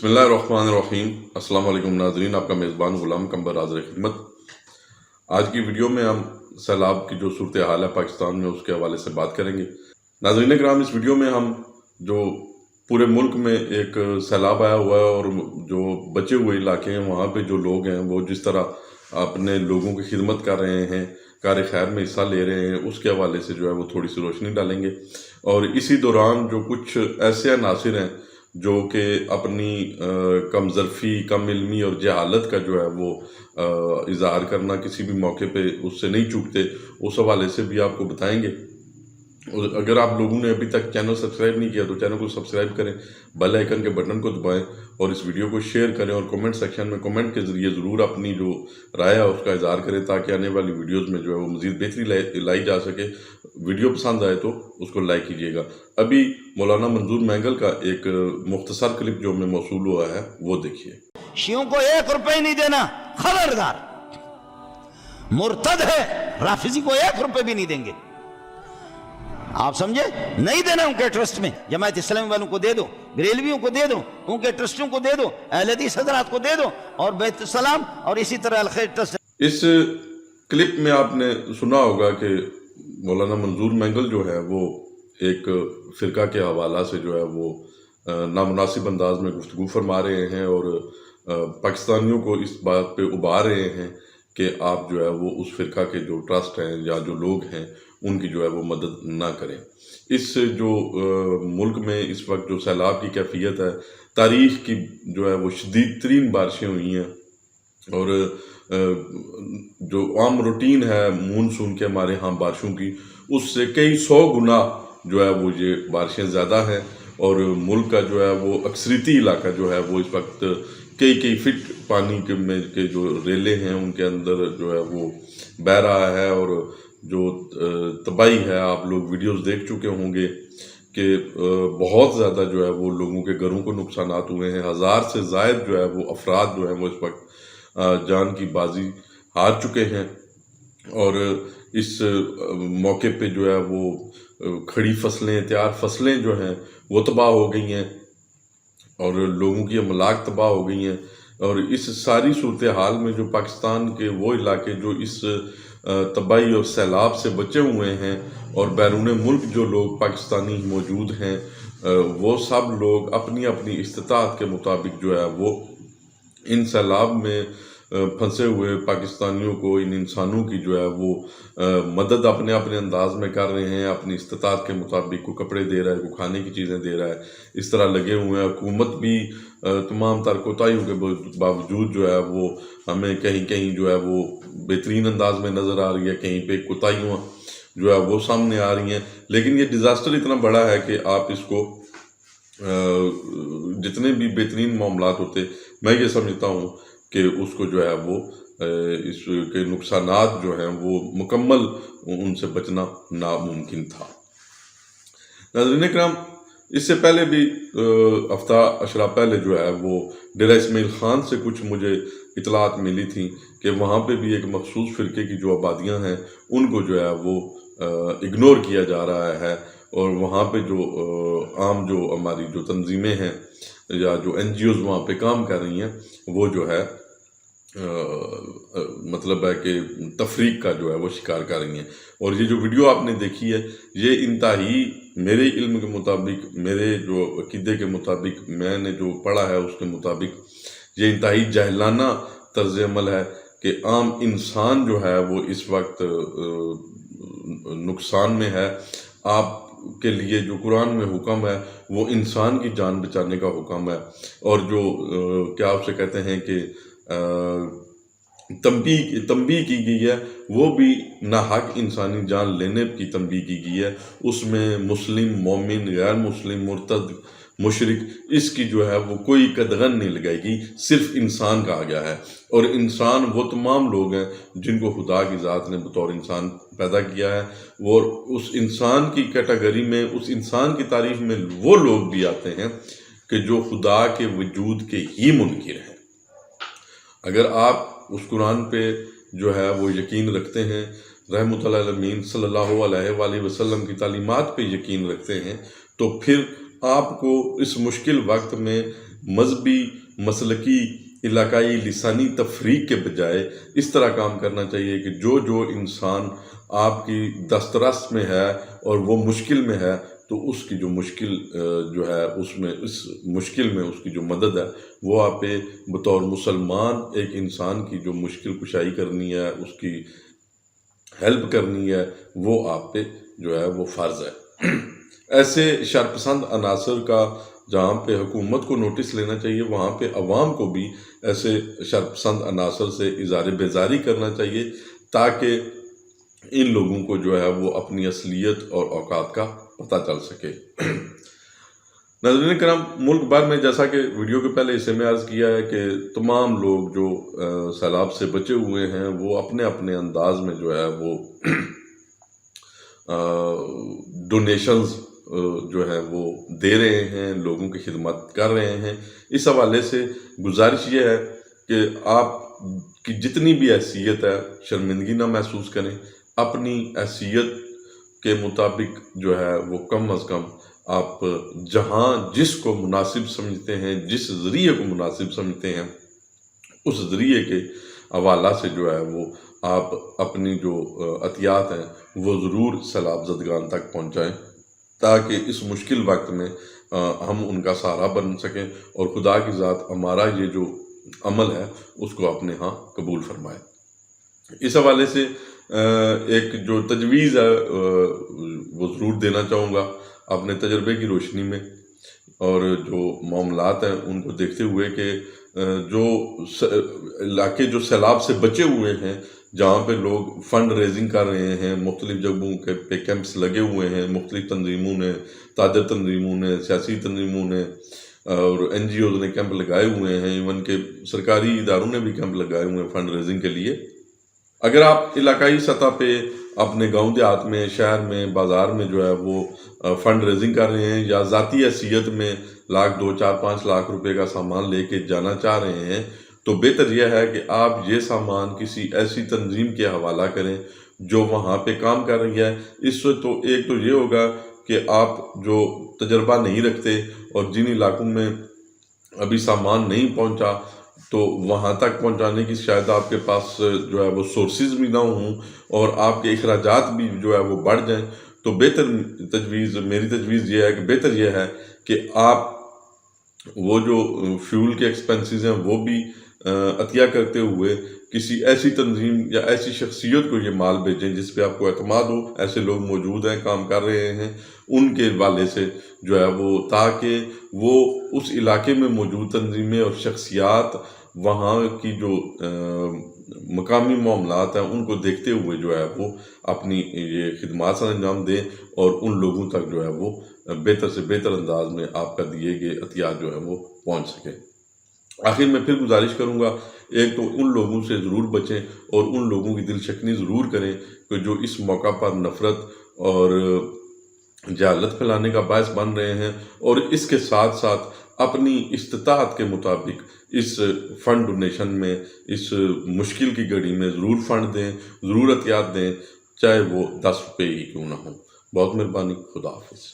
बिस्मिल्लाहिर्रहमानिर्रहीम। अस्सलाम वालेकुम नाज़रीन, आपका मेज़बान ग़ुलाम कंबर हाज़िर खिदमत। आज की वीडियो में हम सैलाब की जो सूरत हाल है पाकिस्तान में उसके हवाले से बात करेंगे। नाज़रीन कराम, इस वीडियो में हम जो पूरे मुल्क में एक सैलाब आया हुआ है और जो बचे हुए इलाके हैं वहाँ पे जो लोग हैं वो जिस तरह अपने लोगों की खिदमत कर रहे हैं, कार खैर में हिस्सा ले रहे हैं, उसके हवाले से जो है वो थोड़ी सी रोशनी डालेंगे। और इसी दौरान जो कुछ ऐसे अनासिर हैं जो कि अपनी कमज़रफ़ी, कम इल्मी और जहालत का जो है वो इज़हार करना किसी भी मौके पे उससे नहीं चूकते, उस हवाले से भी आपको बताएंगे। और अगर आप लोगों ने अभी तक चैनल सब्सक्राइब नहीं किया तो चैनल को सब्सक्राइब करें, बेल आइकन के बटन को दबाएं और इस वीडियो को शेयर करें और कमेंट सेक्शन में कमेंट के ज़रिए ज़रूर अपनी जो राय है उसका इज़हार करें ताकि आने वाली वीडियोज़ में जो है वो मज़ीद बेहतरी लाई जा सके। वीडियो पसंद आए तो उसको लाइक कीजिएगा। अभी मौलाना मंजूर मैंगल का एक मुख्तसर क्लिप जो हमें मौसूल हुआ है वो देखिए। शियों को 1 रुपए नहीं देना, खबरदार, मुर्तद है, राफिजी को 1 रुपए भी नहीं देंगे। आप समझे? नहीं देना उनके ट्रस्ट में, जमात इस्लामी वालों को दे दो, बरेलवियों को दे दो, उनके ट्रस्टियों को दे दो, अहले हदीस हज़रात को दे दो और बैत सलाम और इसी तरह अल खैर ट्रस्ट। इस क्लिप में आपने सुना होगा कि मौलाना मंजूर मैंगल जो है वो एक फ़िरका के हवाला से जो है वो नामुनासिब अंदाज में गुफ्तगू फरमा रहे हैं और पाकिस्तानियों को इस बात पे उबार रहे हैं कि आप जो है वो उस फ़िरका के जो ट्रस्ट हैं या जो लोग हैं उनकी जो है वो मदद ना करें। इस जो मुल्क में इस वक्त जो सैलाब की कैफियत है, तारीख़ की जो है वो शदीद तरीन बारिशें हुई हैं और जो आम रूटीन है मानसून के हमारे यहाँ बारिशों की, उससे कई 100 गुना जो है वो ये बारिशें ज़्यादा हैं और मुल्क का जो है वो अक्सरीती इलाका जो है वो इस वक्त कई फिट पानी के जो रेले हैं उनके अंदर जो है वो बह रहा है और जो तबाही है, आप लोग वीडियोस देख चुके होंगे कि बहुत ज़्यादा जो है वो लोगों के घरों को नुकसानात हुए हैं। 1000 से ज़ायद जो है वो अफराद जो है वो इस वक्त जान की बाजी हार चुके हैं और इस मौके पे जो है वो खड़ी फसलें, तैयार फसलें जो हैं वो तबाह हो गई हैं और लोगों की अमलाक तबाह हो गई हैं। और इस सारी सूरत हाल में जो पाकिस्तान के वो इलाके जो इस तबाही और सैलाब से बचे हुए हैं और बैरून मुल्क जो लोग पाकिस्तानी मौजूद हैं, वो सब लोग अपनी अपनी इस्तिताअत के मुताबिक जो है वो इन सैलाब में फंसे हुए पाकिस्तानियों को, इन इंसानों की जो है वो मदद अपने अपने अंदाज में कर रहे हैं। अपनी इस्तिताअत के मुताबिक को कपड़े दे रहा है, को खाने की चीज़ें दे रहा है, इस तरह लगे हुए हैं। हुकूमत भी तमाम तर कोताहियों के बावजूद जो है वो हमें कहीं कहीं जो है वो बेहतरीन अंदाज में नज़र आ रही है, कहीं पे कोताहियाँ जो है वो सामने आ रही हैं। लेकिन ये डिज़ास्टर इतना बड़ा है कि आप इसको जितने भी बेहतरीन मामलात होते, मैं ये समझता हूँ कि उसको जो है वो इसके नुकसानात जो हैं वो मुकम्मल उनसे बचना नामुमकिन था। नाज़रीन इकराम, इससे पहले भी हफ्ता अशरा पहले जो है वो डेरा इस्माइल ख़ान से कुछ मुझे इतलात मिली थी कि वहाँ पे भी एक मखसूस फ़िरके की जो आबादियाँ हैं उनको जो है वो इग्नोर किया जा रहा है और वहाँ पे जो आम जो हमारी जो तंजीमें हैं या जो NGOs वहाँ पे काम कर रही हैं वो जो है मतलब है कि तफरीक का जो है वो शिकार कर रही हैं। और ये जो वीडियो आपने देखी है ये इंतहाई मेरे इल्म के मुताबिक, मेरे जो अकीदे के मुताबिक, मैंने जो पढ़ा है उसके मुताबिक ये इंतहाई जाहिलाना तर्ज अमल है कि आम इंसान जो है वो इस वक्त नुकसान में है। आप के लिए जो कुरान में हुक्म है वो इंसान की जान बचाने का हुक्म है और जो क्या आपसे कहते हैं कि तंबीह की गई है वो भी नाहक इंसानी जान लेने की तंबीह की गई है। उसमें मुस्लिम, मोमिन, गैर मुस्लिम, मुर्तद, मुशरिक, इसकी जो है वो कोई कदगन नहीं लगाएगी, सिर्फ इंसान कहा गया है। और इंसान वो तमाम लोग हैं जिनको खुदा की ज़ात ने बतौर इंसान पैदा किया है और उस इंसान की कैटेगरी में, उस इंसान की तारीफ में वो लोग भी आते हैं कि जो खुदा के वजूद के ही मुनकिर हैं। अगर आप उस कुरान पे जो है वो यकीन रखते हैं, रहमतुल आलमीन सल्लल्लाहु अलैहि वसल्लम की तालीमात पे यकीन रखते हैं, तो फिर आपको इस मुश्किल वक्त में مذہبی مسلکی علاقائی لسانی تفریق کے بجائے اس طرح کام کرنا چاہیے کہ جو انسان آپ کی دسترس میں ہے اور وہ مشکل میں ہے تو اس کی جو مشکل جو ہے اس مشکل میں اس کی جو مدد ہے وہ آپ پہ بطور مسلمان ایک انسان کی جو مشکل کشائی کرنی ہے، اس کی ہیلپ کرنی ہے، وہ آپ پہ جو ہے وہ فرض ہے۔ ایسے شرپسند عناصر کا جہاں پہ حکومت کو نوٹس لینا چاہیے، وہاں پہ عوام کو بھی ایسے شرپسند عناصر سے اظہار بیزاری کرنا چاہیے تاکہ ان لوگوں کو جو ہے وہ اپنی اصلیت اور اوقات کا پتہ چل سکے۔ ناظرین کرام، ملک بھر میں جیسا کہ ویڈیو کے پہلے حصے میں عرض کیا ہے کہ تمام لوگ جو سیلاب سے بچے ہوئے ہیں وہ اپنے اپنے انداز میں جو ہے وہ ڈونیشنز جو ہے وہ دے رہے ہیں، لوگوں کی خدمت کر رہے ہیں۔ اس حوالے سے گزارش یہ ہے کہ آپ کی جتنی بھی حیثیت ہے شرمندگی نہ محسوس کریں، اپنی حیثیت کے مطابق جو ہے وہ کم از کم آپ جہاں جس کو مناسب سمجھتے ہیں، جس ذریعے کو مناسب سمجھتے ہیں، اس ذریعے کے حوالہ سے جو ہے وہ آپ اپنی جو عطیات ہیں وہ ضرور سیلاب زدگان تک پہنچائیں تاکہ اس مشکل وقت میں ہم ان کا سہارا بن سکیں اور خدا کی ذات ہمارا یہ جو عمل ہے اس کو اپنے ہاں قبول فرمائے۔ اس حوالے سے ایک جو تجویز ہے وہ ضرور دینا چاہوں گا اپنے تجربے کی روشنی میں اور جو معاملات ہیں ان کو دیکھتے ہوئے کہ جو علاقے جو سیلاب سے بچے ہوئے ہیں، جہاں پہ لوگ فنڈ ریزنگ کر رہے ہیں، مختلف جگہوں پہ کیمپس لگے ہوئے ہیں، مختلف تنظیموں نے، تاجر تنظیموں نے، سیاسی تنظیموں نے اور NGOز نے کیمپ لگائے ہوئے ہیں، ایون کہ سرکاری اداروں نے بھی کیمپ لگائے ہوئے ہیں فنڈ ریزنگ کے لیے۔ اگر آپ علاقائی سطح پہ اپنے گاؤں دیہات میں، شہر میں، بازار میں جو ہے وہ فنڈ ریزنگ کر رہے ہیں یا ذاتی حیثیت میں 1 2 4 5 لاکھ روپے کا سامان لے کے جانا چاہ رہے ہیں تو بہتر یہ ہے کہ آپ یہ سامان کسی ایسی تنظیم کے حوالہ کریں جو وہاں پہ کام کر رہی ہے۔ اس سے تو ایک تو یہ ہوگا کہ آپ جو تجربہ نہیں رکھتے اور جن علاقوں میں ابھی سامان نہیں پہنچا تو وہاں تک پہنچانے کی شاید آپ کے پاس جو ہے وہ سورسز بھی نہ ہوں اور آپ کے اخراجات بھی جو ہے وہ بڑھ جائیں، تو میری تجویز یہ ہے کہ بہتر یہ ہے کہ آپ وہ جو فیول کے ایکسپنسز ہیں وہ بھی عطیہ کرتے ہوئے کسی ایسی تنظیم یا ایسی شخصیت کو یہ مال بھیجیں جس پہ آپ کو اعتماد ہو۔ ایسے لوگ موجود ہیں، کام کر رہے ہیں، ان کے حوالے سے جو ہے وہ تاکہ وہ اس علاقے میں موجود تنظیمیں اور شخصیات وہاں کی جو مقامی معاملات ہیں ان کو دیکھتے ہوئے جو ہے وہ اپنی یہ خدمات سر انجام دیں اور ان لوگوں تک جو ہے وہ بہتر سے بہتر انداز میں آپ کا دیے گئے عطیات جو ہے وہ پہنچ سکیں۔ آخر میں پھر گزارش کروں گا، ایک تو ان لوگوں سے ضرور بچیں اور ان لوگوں کی دل شکنی ضرور کریں کہ جو اس موقع پر نفرت اور جہالت پھیلانے کا باعث بن رہے ہیں، اور اس کے ساتھ ساتھ اپنی استطاعت کے مطابق اس فنڈ ڈونیشن میں، اس مشکل کی گھڑی میں ضرور فنڈ دیں، ضرور عطیات دیں، چاہے وہ 10 روپے ہی کیوں نہ ہوں۔ بہت مہربانی، خدا حافظ۔